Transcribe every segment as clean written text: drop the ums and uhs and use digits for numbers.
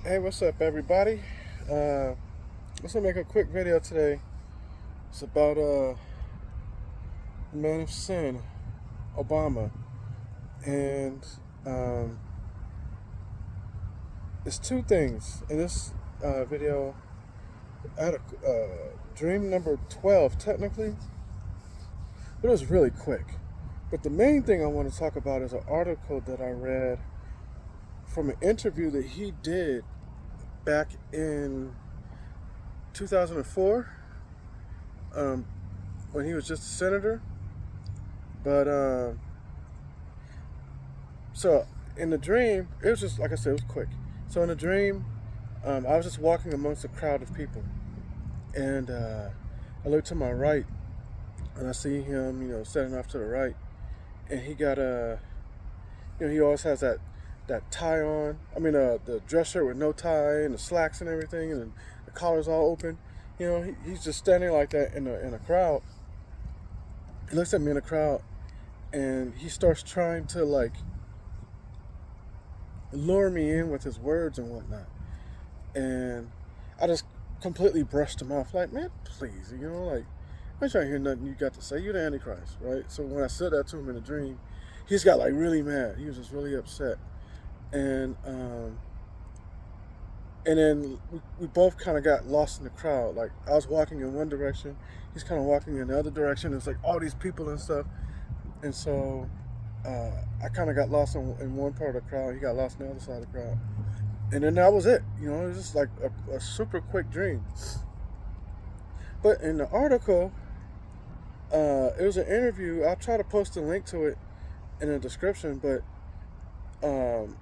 Hey, what's up, everybody? Uh, let's make a quick video today. It's about man of sin, Obama, and um, it's two things in this video. I had a dream number 12, technically, but it was really quick. But the main thing I want to talk about is an article that I read from an interview that he did back in 2004 um, when he was just a senator. But so in the dream, it was just like I said, it was quick. So in the dream, I was just walking amongst a crowd of people, and I look to my right, and I see him, setting off to the right, and he got he always has that tie on. I mean, the dress shirt with no tie and the slacks and everything, and the collar's all open. He's just standing like that in a crowd. He looks at me in the crowd, and he starts trying to like lure me in with his words and whatnot. And I just completely brushed him off, like, man, please, like, I ain't trying to hear nothing you got to say. You're the Antichrist, right? So when I said that to him in a dream, he's got like really mad. He was just really upset. And then we both kind of got lost in the crowd. Like, I was walking in one direction, he's kind of walking in the other direction. It's like all these people and stuff. And so I kind of got lost in one part of the crowd. He got lost in the other side of the crowd. And then that was it. It was just like a super quick dream. But in the article, it was an interview. I'll try to post a link to it in the description. But um,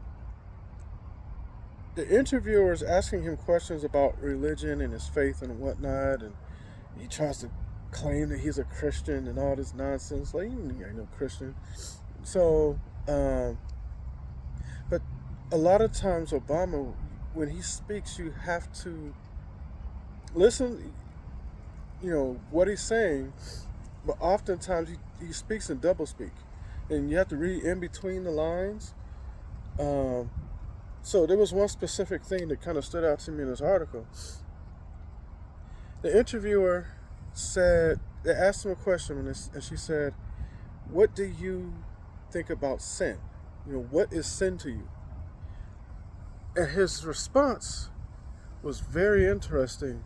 the interviewer is asking him questions about religion and his faith and whatnot. And he tries to claim that he's a Christian and all this nonsense. Like, you ain't no Christian. So, but a lot of times Obama, when he speaks, you have to listen, what he's saying, but oftentimes he speaks in doublespeak, and you have to read in between the lines. Um, so there was one specific thing that kind of stood out to me in this article. The interviewer said, they asked him a question, and she said, "What do you think about sin? What is sin to you?" And his response was very interesting,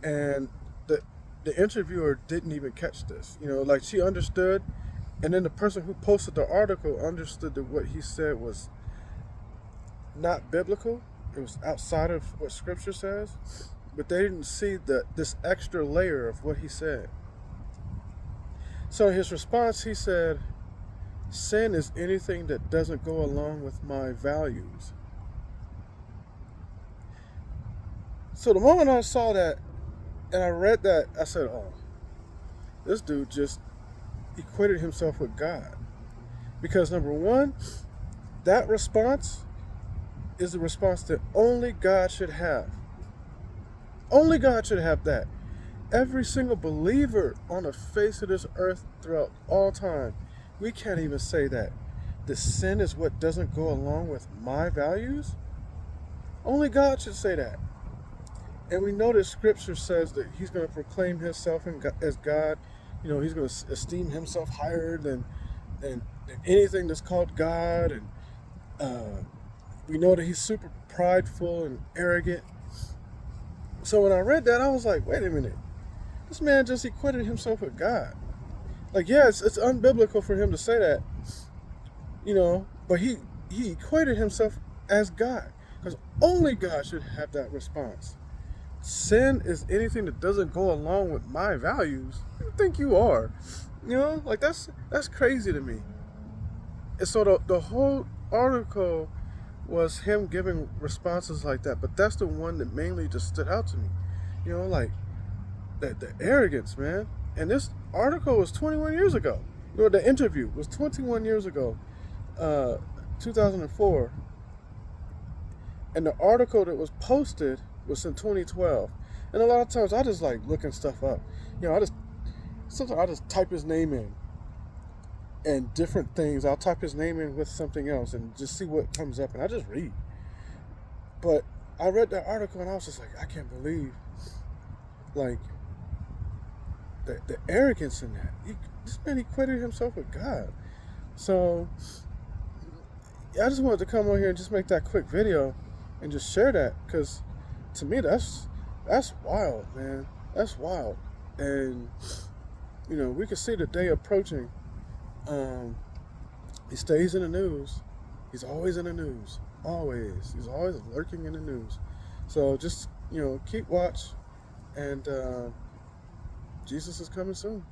and the interviewer didn't even catch this. Like, she understood, and then the person who posted the article understood that what he said was not biblical. It was outside of what Scripture says, but they didn't see this extra layer of what he said. So in his response, he said, "Sin is anything that doesn't go along with my values." So the moment I saw that and I read that, I said, "Oh, this dude just equated himself with God." Because number one, that response is the response that only God should have. Only God should have that. Every single believer on the face of this earth throughout all time, we can't even say that. The sin is what doesn't go along with my values. Only God should say that. And we know that Scripture says that He's going to proclaim Himself as God. He's going to esteem Himself higher than anything that's called God. And we know that He's super prideful and arrogant. So when I read that, I was like, wait a minute. This man just equated himself with God. Like, yeah, it's unbiblical for him to say that, but he equated himself as God. Because only God should have that response. Sin is anything that doesn't go along with my values. Who do you think you are? Like, that's crazy to me. And so the whole article was him giving responses like that, but that's the one that mainly just stood out to me. Like, the arrogance, man. And this article was 21 years ago. The interview was 21 years ago, 2004. And the article that was posted was in 2012. And a lot of times I just like looking stuff up. Sometimes I just type his name in and different things. I'll type his name in with something else and just see what comes up, and I just read. But I read that article and I was just like, I can't believe, like, the arrogance in that. This man equated himself with God. So I just wanted to come on here and just make that quick video and just share that, because to me that's wild, man. That's wild. And we can see the day approaching. He stays in the news. He's always in the news. Always. He's always lurking in the news. So just keep watch, and Jesus is coming soon.